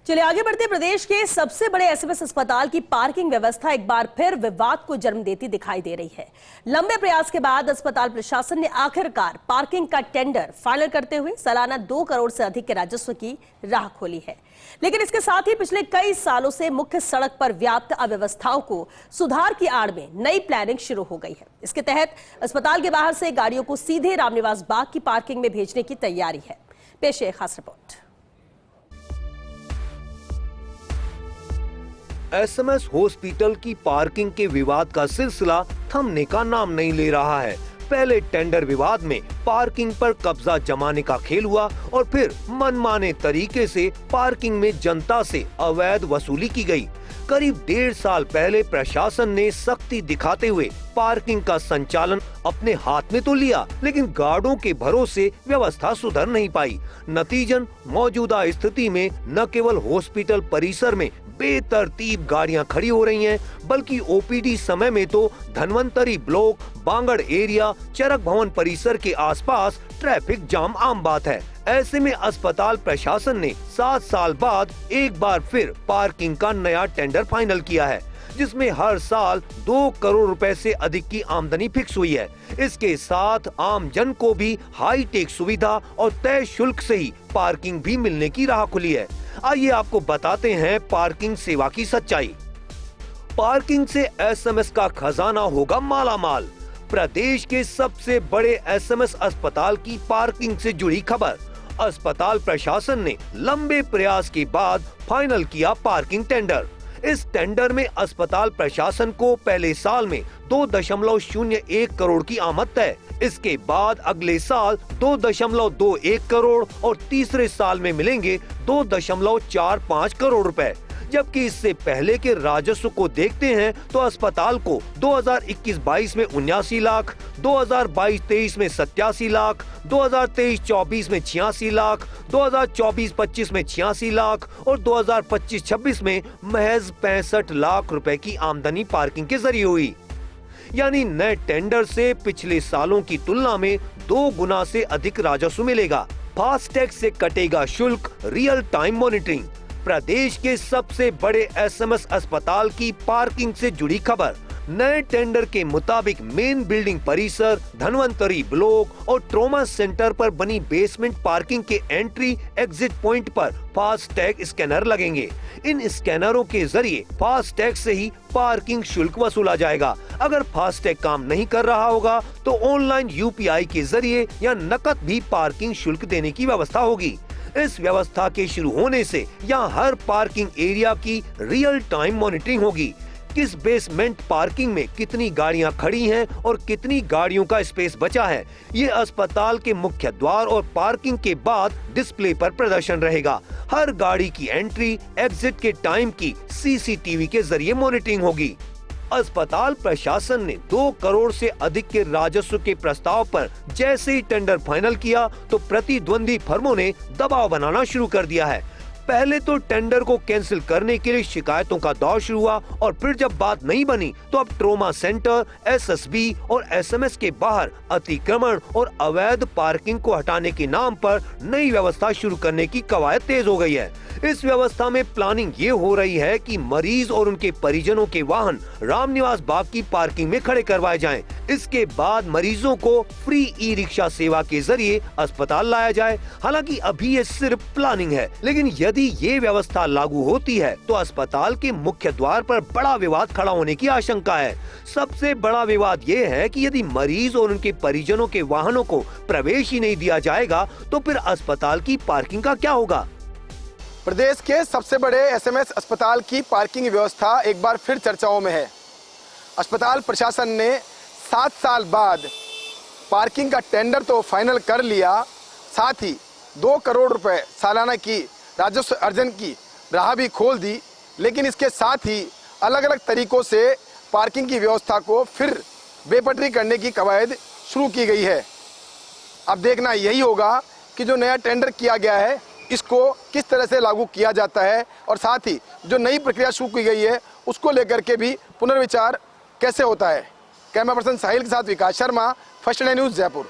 चलिए आगे बढ़ते। प्रदेश के सबसे बड़े एसएमएस अस्पताल की पार्किंग व्यवस्था एक बार फिर विवाद को जन्म देती दिखाई दे रही है। लंबे प्रयास के बाद अस्पताल प्रशासन ने आखिरकार पार्किंग का टेंडर फाइनल करते हुए सालाना 2 करोड़ से अधिक के राजस्व की राह खोली है। लेकिन इसके साथ ही पिछले कई सालों से मुख्य सड़क पर व्याप्त अव्यवस्थाओं को सुधार की आड़ में नई प्लानिंग शुरू हो गई है। इसके तहत अस्पताल के बाहर से गाड़ियों को सीधे रामनिवास बाग की पार्किंग में भेजने की तैयारी है। पेश है खास रिपोर्ट। एसएमएस हॉस्पिटल की पार्किंग के विवाद का सिलसिला थमने का नाम नहीं ले रहा है। पहले टेंडर विवाद में पार्किंग पर कब्जा जमाने का खेल हुआ और फिर मनमाने तरीके से पार्किंग में जनता से अवैध वसूली की गई। करीब 1.5 साल पहले प्रशासन ने सख्ती दिखाते हुए पार्किंग का संचालन अपने हाथ में तो लिया, लेकिन गार्डों के भरोसे व्यवस्था सुधर नहीं पाई। नतीजन मौजूदा स्थिति में न केवल हॉस्पिटल परिसर में बेतरतीब गाड़ियां खड़ी हो रही हैं, बल्कि ओपीडी समय में तो धनवंतरी ब्लॉक, बांगड़ एरिया, चरक भवन परिसर के आसपास ट्रैफिक जाम आम बात है। ऐसे में अस्पताल प्रशासन ने 7 साल बाद एक बार फिर पार्किंग का नया टेंडर फाइनल किया है, जिसमें हर साल 2 करोड़ रुपए से अधिक की आमदनी फिक्स हुई है। इसके साथ आम जन को भी हाई टेक सुविधा और तय शुल्क से ही पार्किंग भी मिलने की राह खुली है। आइए आपको बताते हैं पार्किंग सेवा की सच्चाई। पार्किंग से एसएमएस का खजाना होगा मालामाल। प्रदेश के सबसे बड़े एसएमएस अस्पताल की पार्किंग से जुड़ी खबर। अस्पताल प्रशासन ने लंबे प्रयास के बाद फाइनल किया पार्किंग टेंडर। इस टेंडर में अस्पताल प्रशासन को पहले साल में 2.01 करोड़ की आमद तय। इसके बाद अगले साल 2.21 करोड़ और तीसरे साल में मिलेंगे 2.45 करोड़ रुपए। जबकि इससे पहले के राजस्व को देखते हैं तो अस्पताल को 2021-22 में 79 लाख, 2022-23 में 87 लाख, 2023-24 में 86 लाख, 2024-25 में 86 लाख और 2025-26 में महज 65 लाख रुपए की आमदनी पार्किंग के जरिए हुई। यानी नए टेंडर से पिछले सालों की तुलना में 2 गुना से अधिक राजस्व मिलेगा। फास्टैग से कटेगा शुल्क, रियल टाइम मॉनिटरिंग। प्रदेश के सबसे बड़े एसएमएस अस्पताल की पार्किंग से जुड़ी खबर। नए टेंडर के मुताबिक मेन बिल्डिंग परिसर, धनवंतरी ब्लॉक और ट्रॉमा सेंटर पर बनी बेसमेंट पार्किंग के एंट्री एग्जिट पॉइंट पर फास्टैग स्कैनर लगेंगे। इन स्कैनरों के जरिए फास्टैग से ही पार्किंग शुल्क वसूला जाएगा। अगर फास्टैग काम नहीं कर रहा होगा तो ऑनलाइन यूपीआई के जरिए या नकद भी पार्किंग शुल्क देने की व्यवस्था होगी। इस व्यवस्था के शुरू होने से यहाँ हर पार्किंग एरिया की रियल टाइम मॉनिटरिंग होगी। किस बेसमेंट पार्किंग में कितनी गाड़ियां खड़ी हैं और कितनी गाड़ियों का स्पेस बचा है, ये अस्पताल के मुख्य द्वार और पार्किंग के बाद डिस्प्ले पर प्रदर्शन रहेगा। हर गाड़ी की एंट्री एग्जिट के टाइम की सीसीटीवी के जरिए मॉनिटरिंग होगी। अस्पताल प्रशासन ने 2 करोड़ से अधिक के राजस्व के प्रस्ताव पर जैसे ही टेंडर फाइनल किया तो प्रतिद्वंदी फर्मों ने दबाव बनाना शुरू कर दिया है। पहले तो टेंडर को कैंसिल करने के लिए शिकायतों का दौर शुरू हुआ और फिर जब बात नहीं बनी तो अब ट्रॉमा सेंटर, एसएसबी और एसएमएस के बाहर अतिक्रमण और अवैध पार्किंग को हटाने के नाम पर नई व्यवस्था शुरू करने की कवायद तेज हो गई है। इस व्यवस्था में प्लानिंग ये हो रही है कि मरीज और उनके परिजनों के वाहन रामनिवास बाग की पार्किंग में खड़े करवाए जाएं। इसके बाद मरीजों को फ्री ई रिक्शा सेवा के जरिए अस्पताल लाया जाए। हालांकि अभी ये सिर्फ प्लानिंग है, लेकिन यदि ये व्यवस्था लागू होती है तो अस्पताल के मुख्य द्वार पर बड़ा विवाद खड़ा होने की आशंका है। सबसे बड़ा विवाद ये है कि यदि मरीज और उनके परिजनों के वाहनों को प्रवेश ही नहीं दिया जाएगा तो फिर अस्पताल की पार्किंग का क्या होगा। प्रदेश के सबसे बड़े एसएमएस अस्पताल की पार्किंग व्यवस्था एक बार फिर चर्चाओं में है। अस्पताल प्रशासन ने 7 साल बाद पार्किंग का टेंडर तो फाइनल कर लिया, साथ ही 2 करोड़ रुपए सालाना की राजस्व अर्जन की राह भी खोल दी। लेकिन इसके साथ ही अलग अलग तरीकों से पार्किंग की व्यवस्था को फिर बेपटरी करने की कवायद शुरू की गई है। अब देखना यही होगा कि जो नया टेंडर किया गया है इसको किस तरह से लागू किया जाता है और साथ ही जो नई प्रक्रिया शुरू की गई है उसको लेकर के भी पुनर्विचार कैसे होता है। कैमरा पर्सन साहिल के साथ Vikas Sharma, first day news, Jaipur.